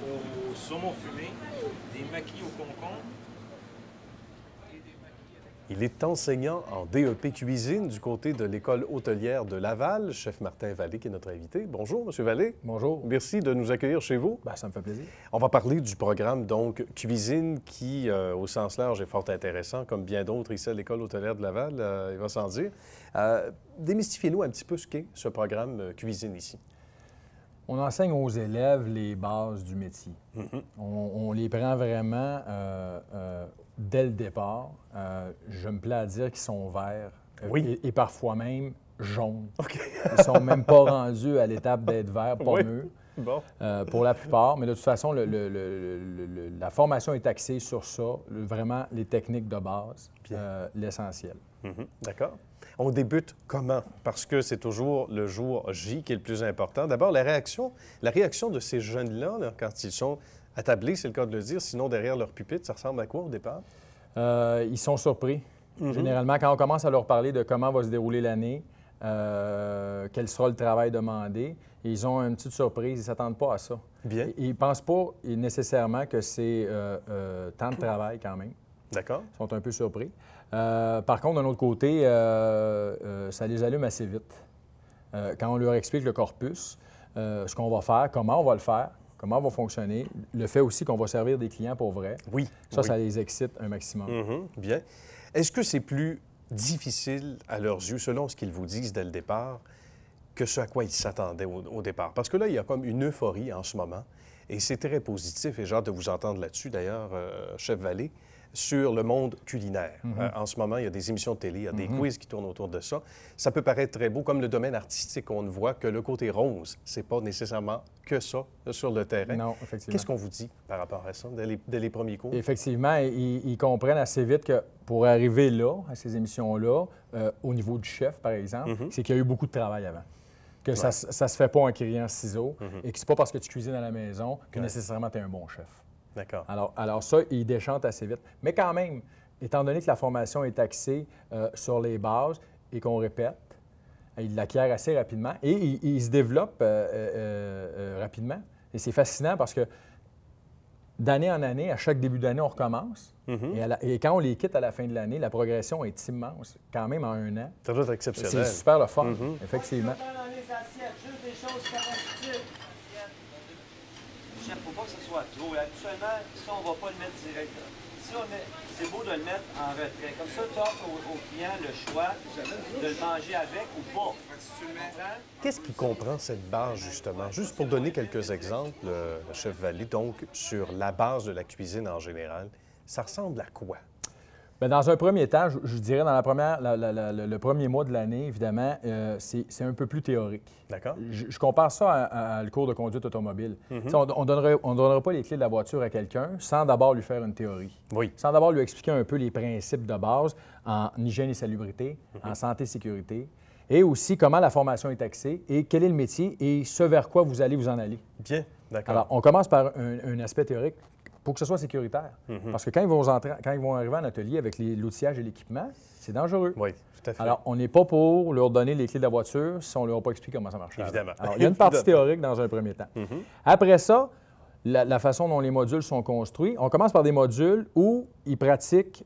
au saumon fumé, des maquis au concombre. Il est enseignant en DEP cuisine du côté de l'École hôtelière de Laval. Chef Martin Vallée qui est notre invité. Bonjour, M. Vallée. Bonjour. Merci de nous accueillir chez vous. Bien, ça me fait plaisir. On va parler du programme, donc, cuisine qui, au sens large, est fort intéressant, comme bien d'autres ici à l'École hôtelière de Laval, il va sans dire. Démystifiez-nous un petit peu ce qu'est ce programme cuisine ici. On enseigne aux élèves les bases du métier. On les prend vraiment dès le départ. Je me plais à dire qu'ils sont verts et parfois même jaunes. OK. Ils ne sont même pas rendus à l'étape d'être verts, pas mûrs, Bon. pour la plupart. Mais de toute façon, la formation est axée sur ça, vraiment les techniques de base, l'essentiel. D'accord. On débute comment? Parce que c'est toujours le jour J qui est le plus important. D'abord, la réaction de ces jeunes-là, là, quand ils sont attablés, c'est le cas de le dire, sinon derrière leur pupitre, ça ressemble à quoi au départ? Ils sont surpris. Généralement, quand on commence à leur parler de comment va se dérouler l'année, quel sera le travail demandé, ils ont une petite surprise, ils ne s'attendent pas à ça. Bien. Ils ne pensent pas nécessairement que c'est tant de travail quand même. D'accord. Ils sont un peu surpris. Par contre, d'un autre côté, ça les allume assez vite. Quand on leur explique le corpus, ce qu'on va faire, comment on va le faire, comment on va fonctionner, le fait aussi qu'on va servir des clients pour vrai, Oui. ça les excite un maximum. Bien. Est-ce que c'est plus difficile à leurs yeux, selon ce qu'ils vous disent dès le départ, que ce à quoi ils s'attendaient au départ? Parce que là, il y a comme une euphorie en ce moment, et c'est très positif, et j'ai hâte de vous entendre là-dessus, d'ailleurs, Chef Vallée, sur le monde culinaire. En ce moment, il y a des émissions de télé, il y a des quiz qui tournent autour de ça. Ça peut paraître très beau, comme le domaine artistique, on ne voit que le côté rose. C'est pas nécessairement que ça sur le terrain. Non, effectivement. Qu'est-ce qu'on vous dit par rapport à ça, dès les premiers cours? Effectivement, ils comprennent assez vite que pour arriver là, à ces émissions-là, au niveau du chef, par exemple, c'est qu'il y a eu beaucoup de travail avant. Que ça ne se fait pas en criant ciseaux et que c'est pas parce que tu cuisines à la maison que nécessairement tu es un bon chef. D'accord. Alors ça, ils déchantent assez vite. Mais quand même, étant donné que la formation est axée sur les bases et qu'on répète, ils l'acquièrent assez rapidement et ils se développent rapidement. Et c'est fascinant parce que d'année en année, à chaque début d'année, on recommence. Et quand on les quitte à la fin de l'année, la progression est immense, quand même en un an. Ça doit être exceptionnel. C'est super le fun, effectivement. Dans les assiettes, juste des choses comestibles. Chef, faut pas que ce soit trop. Habituellement, ça, on va pas le mettre direct. Si c'est beau de le mettre en retrait. Comme ça, tu offres au client le choix de le manger avec ou pas. Qu'est-ce qui comprend cette base, justement? Juste pour donner quelques exemples, Chef Vallée, donc, sur la base de la cuisine en général, ça ressemble à quoi? Bien, dans un premier temps, je dirais dans le premier mois de l'année, évidemment, c'est un peu plus théorique. D'accord. Je compare ça à le cours de conduite automobile. On ne donnera pas les clés de la voiture à quelqu'un sans d'abord lui faire une théorie. Oui. Sans d'abord lui expliquer un peu les principes de base en hygiène et salubrité, en santé et sécurité, et aussi comment la formation est axée et quel est le métier et ce vers quoi vous allez vous en aller. Bien, d'accord. Alors, on commence par un aspect théorique pour que ce soit sécuritaire. Parce que quand ils vont arriver en atelier avec l'outillage et l'équipement, c'est dangereux. Oui, tout à fait. Alors, on n'est pas pour leur donner les clés de la voiture si on ne leur a pas expliqué comment ça marche. Évidemment. Alors, il y a une partie théorique dans un premier temps. Après ça, la façon dont les modules sont construits, on commence par des modules où ils pratiquent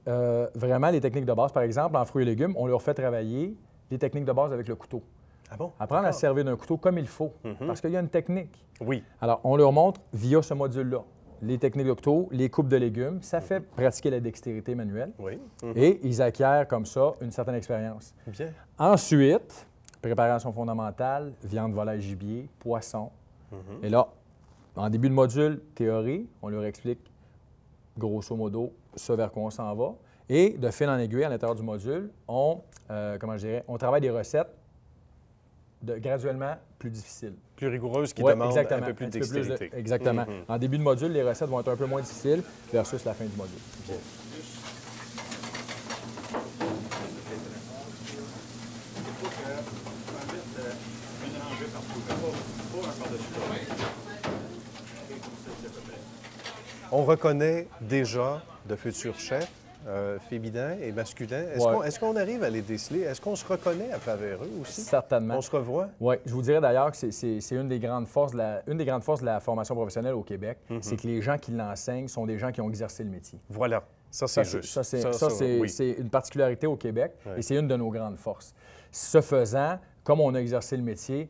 vraiment les techniques de base. Par exemple, en fruits et légumes, on leur fait travailler les techniques de base avec le couteau. Ah bon? Apprendre à se servir d'un couteau comme il faut, parce qu'il y a une technique. Oui. Alors, on leur montre via ce module-là les techniques de couteau, les coupes de légumes. Ça fait pratiquer la dextérité manuelle. Oui. Et ils acquièrent comme ça une certaine expérience. Bien. Ensuite, préparation fondamentale, viande, volaille, gibier, poisson. Et là, en début de module, théorie, on leur explique grosso modo ce vers quoi on s'en va. Et de fil en aiguille, à l'intérieur du module, on travaille des recettes graduellement plus difficiles. Plus rigoureuse, qui Ouais, demande exactement. un peu plus de dextérité. Exactement. En début de module, les recettes vont être un peu moins difficiles versus la fin du module. Bien. On reconnaît déjà de futurs chefs féminin et masculin. Ouais. Est-ce qu'on arrive à les déceler? Est-ce qu'on se reconnaît à travers eux aussi? Certainement. On se revoit? Oui, je vous dirais d'ailleurs que c'est une des grandes forces de la formation professionnelle au Québec, c'est que les gens qui l'enseignent sont des gens qui ont exercé le métier. Voilà. Ça, c'est juste. C'est oui. une particularité au Québec Ouais. et c'est une de nos grandes forces. Ce faisant, comme on a exercé le métier,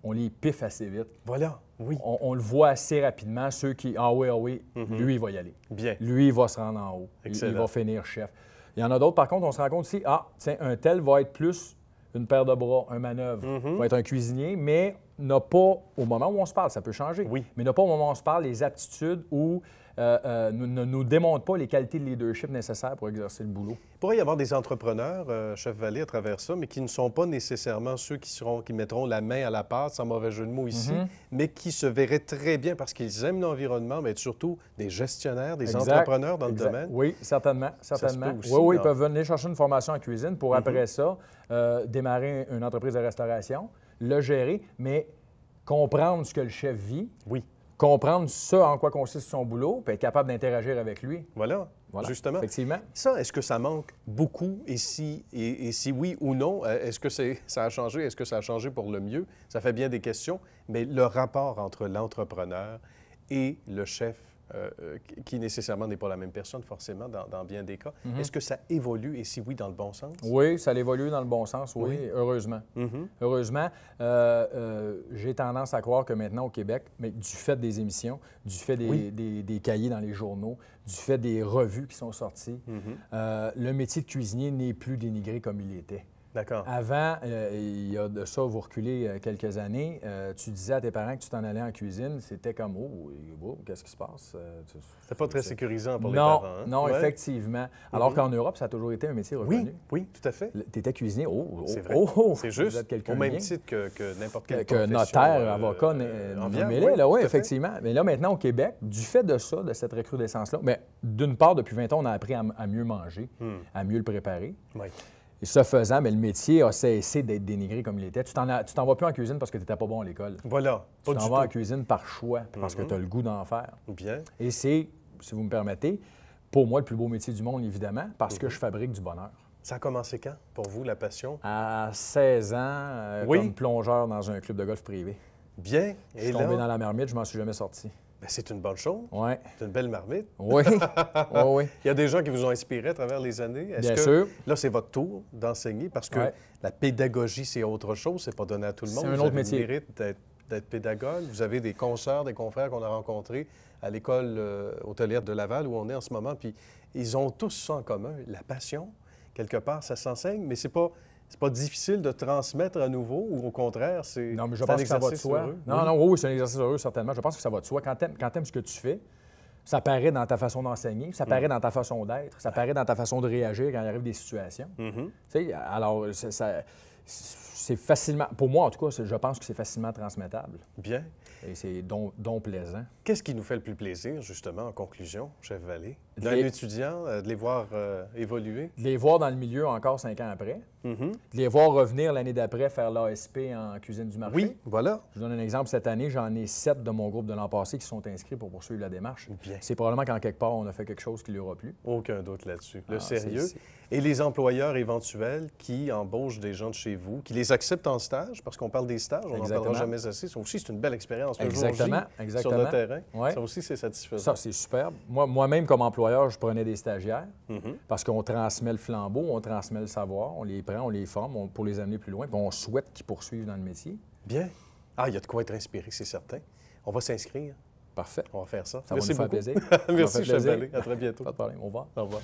on les piffe assez vite. Voilà, oui. On le voit assez rapidement, ceux qui... Ah oui, lui, il va y aller. Bien. Lui, il va se rendre en haut. Il Excellent. va finir chef. Il y en a d'autres, par contre, on se rend compte aussi, tiens, un tel va être plus une paire de bras, un manœuvre, va être un cuisinier, mais n'a pas, au moment où on se parle, ça peut changer, Oui. mais n'a pas au moment où on se parle les aptitudes ou ne nous démontre pas les qualités de leadership nécessaires pour exercer le boulot. Il pourrait y avoir des entrepreneurs, chef Vallée, à travers ça, mais qui ne sont pas nécessairement ceux qui mettront la main à la pâte, sans mauvais jeu de mots ici, mais qui se verraient très bien parce qu'ils aiment l'environnement, mais être surtout des gestionnaires, des entrepreneurs dans le domaine. Oui, certainement. Ça se peut aussi, oui, là. ils peuvent venir chercher une formation en cuisine pour après ça démarrer une entreprise de restauration, le gérer, mais comprendre ce que le chef vit, Oui. comprendre ce en quoi consiste son boulot, puis être capable d'interagir avec lui. Voilà, justement. Effectivement. Ça, est-ce que ça manque beaucoup? Et si oui ou non, est-ce que ça a changé? Est-ce que ça a changé pour le mieux? Ça fait bien des questions, mais le rapport entre l'entrepreneur et le chef, qui nécessairement n'est pas la même personne, forcément, dans bien des cas, est-ce que ça évolue? Et si oui, dans le bon sens? Oui, ça évolue dans le bon sens, oui, heureusement. Heureusement, j'ai tendance à croire que maintenant au Québec, mais du fait des émissions, du fait des cahiers dans les journaux, du fait des revues qui sont sorties, le métier de cuisinier n'est plus dénigré comme il était. D'accord. Avant, il y a de ça, vous reculez quelques années, tu disais à tes parents que tu t'en allais en cuisine, c'était comme « Oh, qu'est-ce qui se passe? » C'est pas très sécurisant pour les Non, parents. Hein? non, Ouais. effectivement. Alors qu'en Europe, ça a toujours été un métier reconnu. Oui, tout à fait. Tu étais cuisinier, C'est vrai. C'est vous juste, êtes quelqu'un au même bien. titre que n'importe quelle Que profession. notaire, avocat, nommez-les, là, tout oui, à fait. effectivement. Mais là, maintenant, au Québec, du fait de ça, de cette recrudescence-là, mais d'une part, depuis 20 ans, on a appris à mieux manger, à mieux le préparer. Oui. Et ce faisant, mais le métier a cessé d'être dénigré comme il était. Tu t'en vas plus en cuisine parce que tu n'étais pas bon à l'école. Voilà, Tu pas t'en du vas en tout. cuisine par choix, parce que tu as le goût d'en faire. Bien. Et c'est, si vous me permettez, pour moi, le plus beau métier du monde, évidemment, parce que je fabrique du bonheur. Ça a commencé quand, pour vous, la passion? À 16 ans, comme plongeur dans un club de golf privé. Bien. Je suis tombé dans la marmite, je m'en suis jamais sorti. Ben, c'est une bonne chose. Oui. C'est une belle marmite. Oui. Oui. Il y a des gens qui vous ont inspiré à travers les années. Est-ce Bien que sûr. là, c'est votre tour d'enseigner parce que Ouais. la pédagogie, c'est autre chose. C'est pas donné à tout le monde. C'est un Vous autre avez métier. le mérite d'être pédagogue. Vous avez des consoeurs, des confrères qu'on a rencontrés à l'école hôtelière de Laval où on est en ce moment. Puis ils ont tous ça en commun. La passion, quelque part, ça s'enseigne, mais c'est pas difficile de transmettre à nouveau ou au contraire, c'est Non, mais je c'est pense un que ça va de exercice soi. heureux. Non, oui, c'est un exercice heureux, certainement. Je pense que ça va de soi. Quand tu aimes ce que tu fais, ça paraît dans ta façon d'enseigner, ça paraît dans ta façon d'être, ça paraît dans ta façon de réagir quand il arrive des situations. Tu sais, alors, c'est facilement... Pour moi, en tout cas, je pense que c'est facilement transmettable. Bien. Et c'est donc plaisant. Qu'est-ce qui nous fait le plus plaisir, justement, en conclusion, chef Vallée? D'un Les- étudiant, de les voir évoluer? De les voir dans le milieu encore 5 ans après, de les voir revenir l'année d'après faire l'ASP en cuisine du marché. Oui, voilà. Je vous donne un exemple. Cette année, j'en ai 7 de mon groupe de l'an passé qui sont inscrits pour poursuivre la démarche. Bien. C'est probablement qu'en quelque part, on a fait quelque chose qui leur a plu. Aucun doute là-dessus. Le Ah, sérieux. c'est- Et les employeurs éventuels qui embauchent des gens de chez vous, qui les acceptent en stage, parce qu'on parle des stages, on n'en Exactement. parlera jamais assez. Ça aussi, c'est une belle expérience. Le jour Exactement, J, exactement. sur le terrain. Ouais. Ça aussi, c'est satisfaisant. Ça, c'est superbe. Moi-même, comme employeur, je prenais des stagiaires parce qu'on transmet le flambeau, on transmet le savoir, on les prend, on les forme pour les amener plus loin, puis on souhaite qu'ils poursuivent dans le métier. Bien. Ah, il y a de quoi être inspiré, c'est certain. On va s'inscrire. Parfait. On va faire ça. Ça Merci va nous faire beaucoup. plaisir. Ça m'a Merci, fait chef plaisir. Vallée. À très bientôt. Pas de problème. Au revoir. Au revoir.